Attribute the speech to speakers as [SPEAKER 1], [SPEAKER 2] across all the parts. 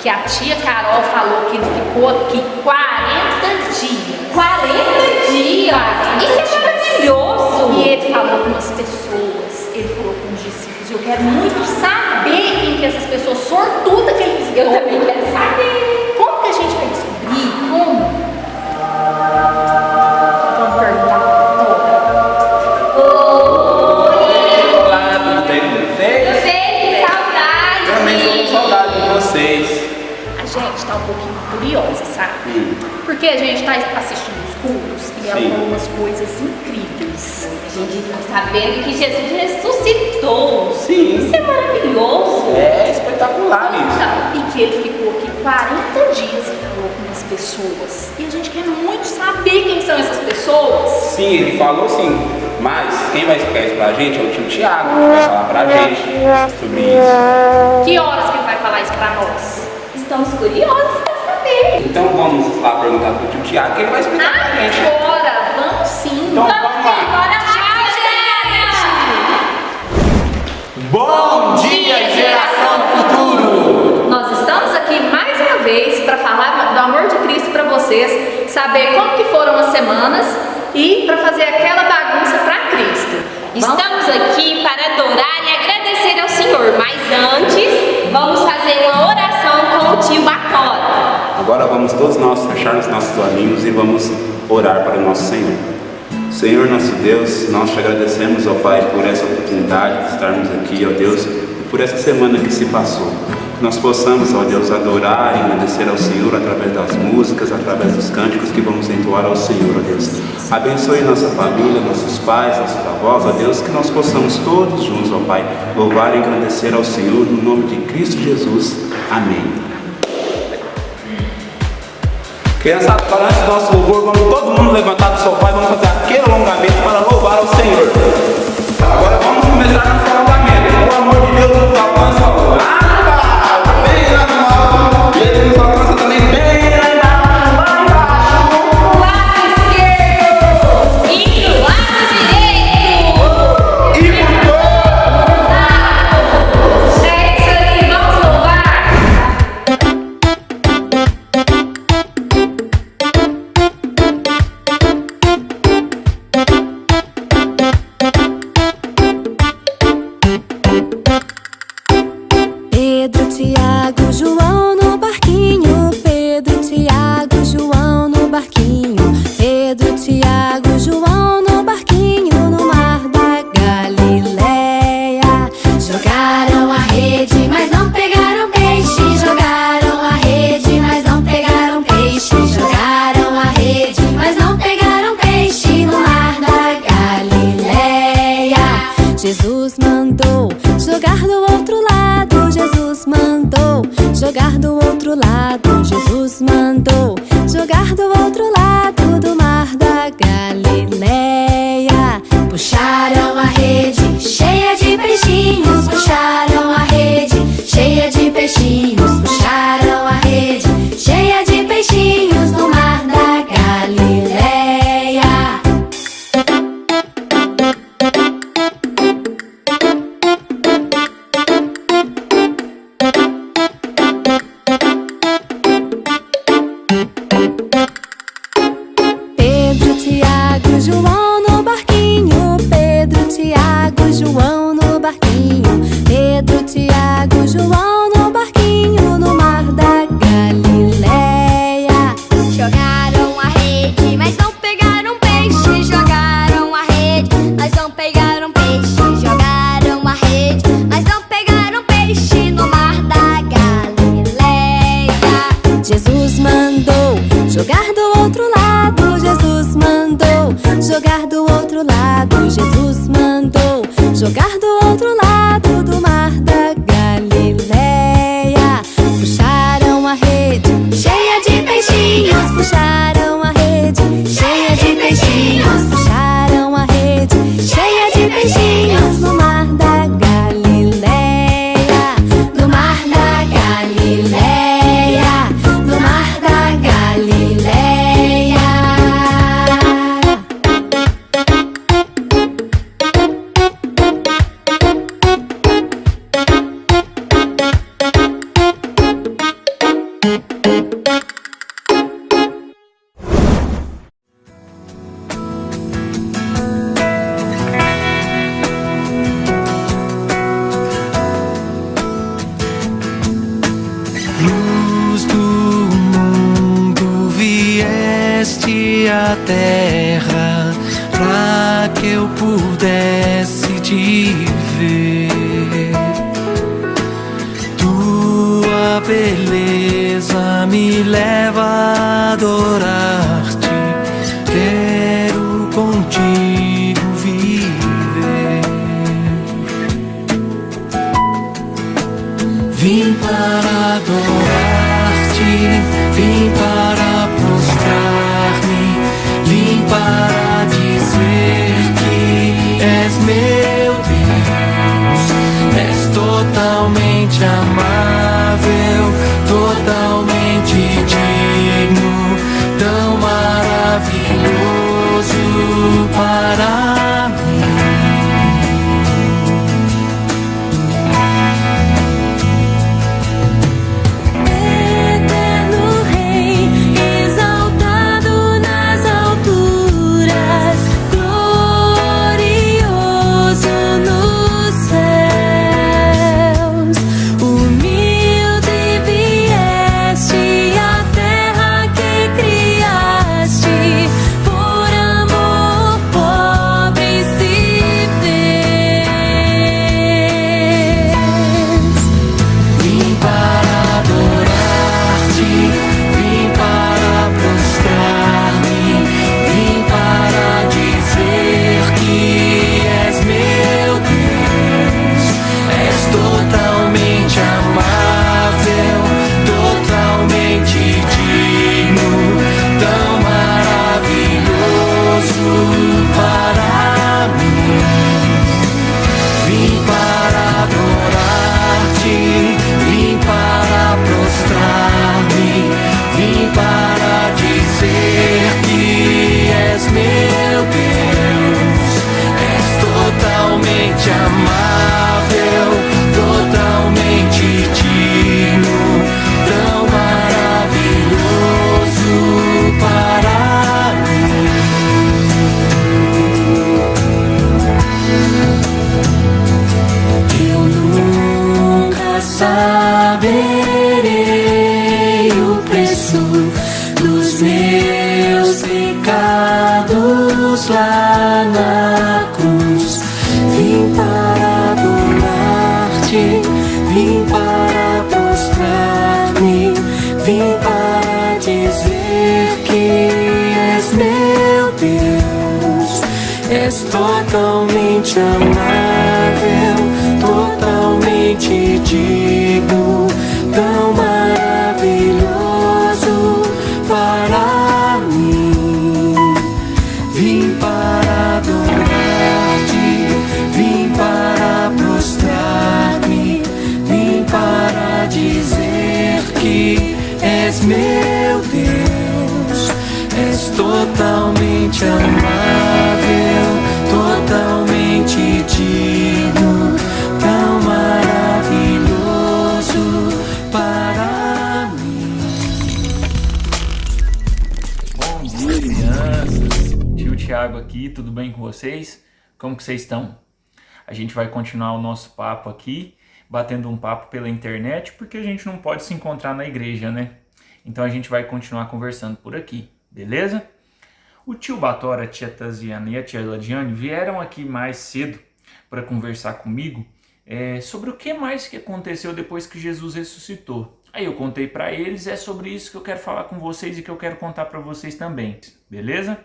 [SPEAKER 1] Que a tia Carol falou que ele ficou aqui 40 dias.
[SPEAKER 2] 40 dias? Isso é maravilhoso!
[SPEAKER 1] E ele falou com umas pessoas, ele falou com os discípulos. Eu quero muito saber quem que essas pessoas sortudas que ele visitou.
[SPEAKER 2] Eu também quero saber.
[SPEAKER 1] Como que a gente vai descobrir? Como? Vamos perguntar para a doutora.
[SPEAKER 3] Olá, tudo bem com vocês?
[SPEAKER 2] Que saudade!
[SPEAKER 3] Também estou com saudade de vocês.
[SPEAKER 1] A gente está um pouquinho curiosa, sabe? Porque a gente está assistindo os cultos e ela falou umas coisas incríveis.
[SPEAKER 2] A gente ficou sabendo que Jesus ressuscitou.
[SPEAKER 3] Sim.
[SPEAKER 2] Isso é maravilhoso.
[SPEAKER 3] É espetacular isso.
[SPEAKER 1] E que ele ficou aqui 40 dias e falou com as pessoas. E a gente quer muito saber quem são essas pessoas.
[SPEAKER 3] Sim, ele falou sim. Mas quem vai explicar isso pra gente é o tio Tiago, que vai falar pra gente sobre isso.
[SPEAKER 1] Que horas que ele vai falar isso pra nós?
[SPEAKER 2] Estamos curiosos para saber.
[SPEAKER 3] Então vamos lá perguntar pro tio Tiago que ele vai explicar pra gente.
[SPEAKER 1] Agora, vamos sim.
[SPEAKER 3] Então vamos lá.
[SPEAKER 2] Bora lá, gente!
[SPEAKER 3] Bom dia, geração do futuro!
[SPEAKER 1] Nós estamos aqui mais uma vez para falar do amor de Cristo para vocês, saber como que foram as semanas e para fazer aquela bagunça para Cristo.
[SPEAKER 2] Estamos aqui para adorar e agradecer ao Senhor, mas antes vamos fazer uma oração com o tio Bacora.
[SPEAKER 3] Agora vamos todos nós fechar os nossos olhinhos e vamos orar para o nosso Senhor. Senhor nosso Deus, nós te agradecemos, ó Pai, por essa oportunidade de estarmos aqui, ó Deus, e por essa semana que se passou. Que nós possamos, ó Deus, adorar e agradecer ao Senhor através das músicas, através dos cânticos que vamos entoar ao Senhor, ó Deus. Abençoe nossa família, nossos pais, nossos avós, ó Deus, que nós possamos todos juntos, ó Pai, louvar e agradecer ao Senhor no nome de Cristo Jesus. Amém. Criançada, para antes do nosso louvor, vamos todo mundo levantar do sofá e vamos fazer aquele alongamento para louvar ao Senhor. Agora vamos começar nosso alongamento. O amor de Deus nos alcança lá embaixo, bem lá no alto, e Ele nos alcança também bem lá embaixo, lá embaixo.
[SPEAKER 2] O lado esquerdo e o lado direito.
[SPEAKER 3] E por todo
[SPEAKER 2] lado. É isso aí, vamos louvar.
[SPEAKER 4] Pedro, Tiago, João no barquinho. Pedro, Tiago, João no barquinho. Pedro, Tiago, João no barquinho no mar da Galileia. Jogaram a rede, mas não pegaram peixe. Jogaram a rede, mas não pegaram peixe. Jogaram a rede, mas não pegaram peixe no mar da Galileia. Jesus mandou jogar do outro lado. Jesus mandou jogar do outro lado. Jesus mandou jogar do outro lado do mar da Galileia. Puxaram a rede cheia de peixinhos. Puxaram a rede cheia de peixinhos. Puxaram a rede cheia de peixinhos no mar da Galileia. Pedro, Tiago, João no barquinho. Pedro, Tiago, João no barquinho. Pedro, Jesus mandou jogar do outro lado. Jesus mandou jogar do outro lado. Jesus mandou jogar do outro lado do mar da Galileia. Puxaram a rede cheia de peixinhos. Puxaram a rede cheia de peixinhos. Puxaram a rede cheia de peixinhos no mar da Galileia. No mar da Galileia. No mar da Galileia.
[SPEAKER 5] Luz do mundo, vieste à terra pra que eu pudesse te ver. Tua beleza me leva a adorar-te. Quero contigo viver. Vim para adorar-te, vim para prostrar-me, vim para dizer que és meu Deus. És totalmente amável, totalmente digno, tão maravilhoso para mim.
[SPEAKER 4] Eterno Rei, exaltado nas alturas, glorioso nos céus. Humilde vieste à terra que criaste, por amor pobre se fez.
[SPEAKER 5] Vim para adorar-te, vim para prostrar-me, vim para dizer que és meu Deus. És totalmente amável, totalmente digno, tão maravilhoso para mim. Vim para adorar-te, vim para prostrar-me, vim para dizer que és meu Deus. És totalmente amável, totalmente digno, tão maravilhoso para mim. Eu nunca saberei o preço dos meus pecados lá na cruz. Vim para adorar-te, vim para prostrar-me, vim para dizer que és meu Deus. És totalmente amável, totalmente digno, tão maravilhoso para mim. Vim para adorar-te, vim para prostrar-me, vim para dizer que és meu Deus. És totalmente amável, totalmente digno, tão maravilhoso para mim.
[SPEAKER 6] Bom dia, crianças. Tio Thiago aqui, tudo bem com vocês? Como que vocês estão? A gente vai continuar o nosso papo aqui, batendo um papo pela internet, porque a gente não pode se encontrar na igreja, né? Então a gente vai continuar conversando por aqui, beleza? O tio Batora, a tia Taziana e a tia Ladiane vieram aqui mais cedo para conversar comigo sobre o que mais que aconteceu depois que Jesus ressuscitou. Aí eu contei para eles, é sobre isso que eu quero falar com vocês e que eu quero contar para vocês também, beleza?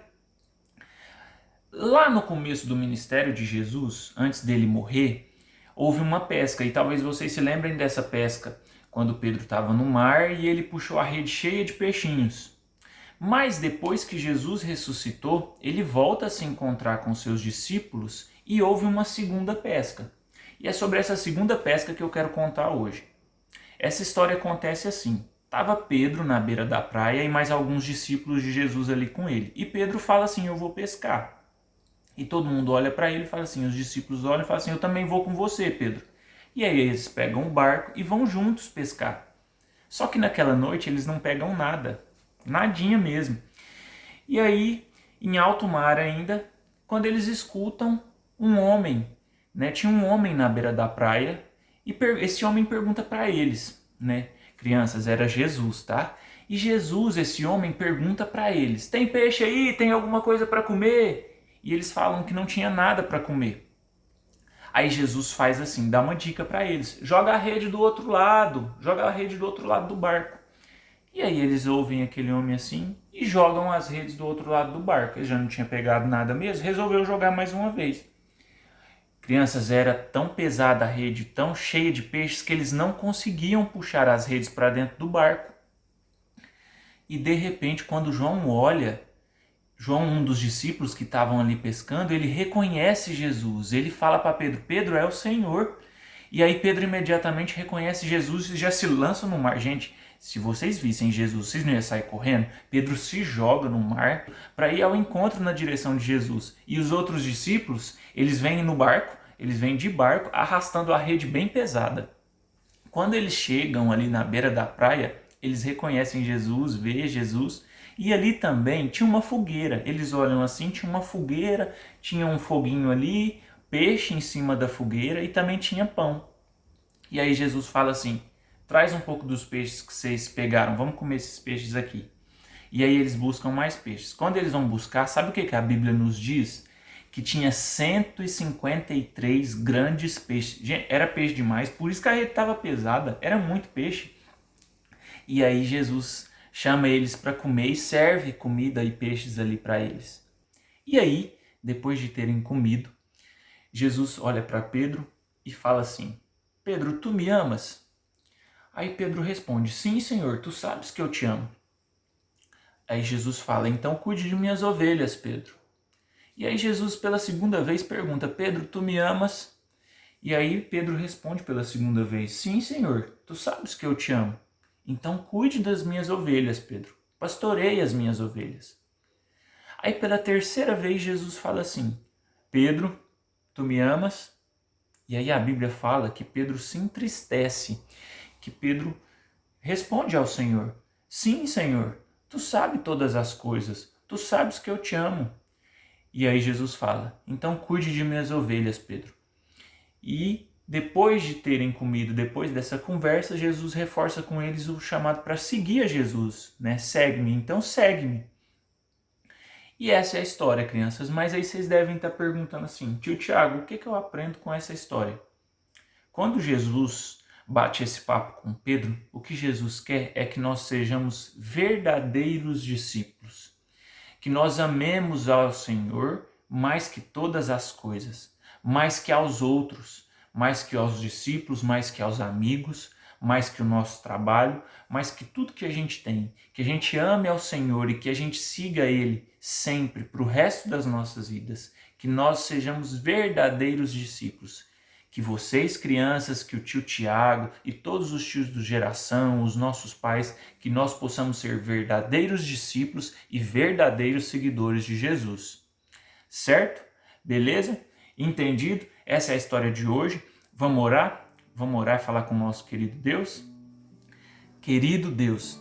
[SPEAKER 6] Lá no começo do ministério de Jesus, antes dele morrer, houve uma pesca, e talvez vocês se lembrem dessa pesca, quando Pedro estava no mar e ele puxou a rede cheia de peixinhos. Mas depois que Jesus ressuscitou, ele volta a se encontrar com seus discípulos e houve uma segunda pesca. E é sobre essa segunda pesca que eu quero contar hoje. Essa história acontece assim. Estava Pedro na beira da praia e mais alguns discípulos de Jesus ali com ele. E Pedro fala assim, eu vou pescar. E todo mundo olha para ele e fala assim, os discípulos olham e falam assim, eu também vou com você, Pedro. E aí eles pegam o barco e vão juntos pescar. Só que naquela noite eles não pegam nada, nadinha mesmo. E aí, em alto mar ainda, quando eles escutam um homem, né? Tinha um homem na beira da praia e esse homem pergunta para eles, né? Crianças, era Jesus, tá? E Jesus, esse homem, pergunta para eles, tem peixe aí? Tem alguma coisa para comer? E eles falam que não tinha nada para comer. Aí Jesus faz assim, dá uma dica para eles. Joga a rede do outro lado. Joga a rede do outro lado do barco. E aí eles ouvem aquele homem assim e jogam as redes do outro lado do barco. Ele já não tinha pegado nada mesmo, resolveu jogar mais uma vez. Crianças, era tão pesada a rede, tão cheia de peixes, que eles não conseguiam puxar as redes para dentro do barco. E de repente, quando João olha, João, um dos discípulos que estavam ali pescando, ele reconhece Jesus. Ele fala para Pedro, Pedro é o Senhor. E aí Pedro imediatamente reconhece Jesus e já se lança no mar. Gente, se vocês vissem Jesus, vocês não iam sair correndo? Pedro se joga no mar para ir ao encontro na direção de Jesus. E os outros discípulos, eles vêm no barco, eles vêm de barco arrastando a rede bem pesada. Quando eles chegam ali na beira da praia, eles reconhecem Jesus, vê Jesus. E ali também tinha uma fogueira. Eles olham assim, tinha uma fogueira, tinha um foguinho ali, peixe em cima da fogueira e também tinha pão. E aí Jesus fala assim, traz um pouco dos peixes que vocês pegaram, vamos comer esses peixes aqui. E aí eles buscam mais peixes. Quando eles vão buscar, sabe o que a Bíblia nos diz? Que tinha 153 grandes peixes. Gente, era peixe demais, por isso que a rede estava pesada, era muito peixe. E aí Jesus chama eles para comer e serve comida e peixes ali para eles. E aí, depois de terem comido, Jesus olha para Pedro e fala assim, Pedro, tu me amas? Aí Pedro responde, sim, Senhor, tu sabes que eu te amo. Aí Jesus fala, então cuide de minhas ovelhas, Pedro. E aí Jesus pela segunda vez pergunta, Pedro, tu me amas? E aí Pedro responde pela segunda vez, sim, Senhor, tu sabes que eu te amo. Então cuide das minhas ovelhas, Pedro. Pastoreie as minhas ovelhas. Aí pela terceira vez Jesus fala assim, Pedro, tu me amas? E aí a Bíblia fala que Pedro se entristece, que Pedro responde ao Senhor, sim, Senhor, tu sabes todas as coisas, tu sabes que eu te amo. E aí Jesus fala, então cuide de minhas ovelhas, Pedro. E depois de terem comido, depois dessa conversa, Jesus reforça com eles o chamado para seguir a Jesus, né? Segue-me, então segue-me. E essa é a história, crianças. Mas aí vocês devem estar perguntando assim, tio Tiago, o que eu aprendo com essa história? Quando Jesus bate esse papo com Pedro, o que Jesus quer é que nós sejamos verdadeiros discípulos. Que nós amemos ao Senhor mais que todas as coisas, mais que aos outros, mais que aos discípulos, mais que aos amigos, mais que o nosso trabalho, mais que tudo que a gente tem. Que a gente ame ao Senhor e que a gente siga Ele sempre para o resto das nossas vidas. Que nós sejamos verdadeiros discípulos. Que vocês, crianças, que o tio Tiago e todos os tios do Geração, os nossos pais, que nós possamos ser verdadeiros discípulos e verdadeiros seguidores de Jesus. Certo? Beleza? Entendido? Essa é a história de hoje. Vamos orar? Vamos orar e falar com o nosso querido Deus? Querido Deus,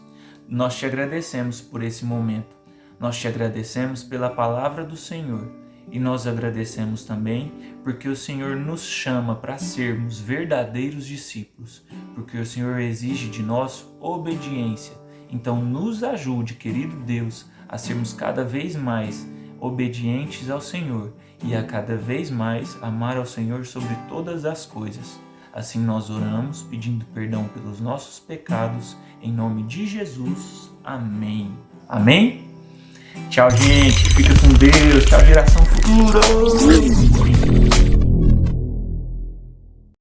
[SPEAKER 6] nós te agradecemos por esse momento. Nós te agradecemos pela palavra do Senhor. E nós agradecemos também porque o Senhor nos chama para sermos verdadeiros discípulos. Porque o Senhor exige de nós obediência. Então nos ajude, querido Deus, a sermos cada vez mais obedientes ao Senhor e a cada vez mais amar ao Senhor sobre todas as coisas. Assim nós oramos, pedindo perdão pelos nossos pecados, em nome de Jesus. Amém. Amém? Tchau, gente. Fica com Deus. Tchau, geração futura.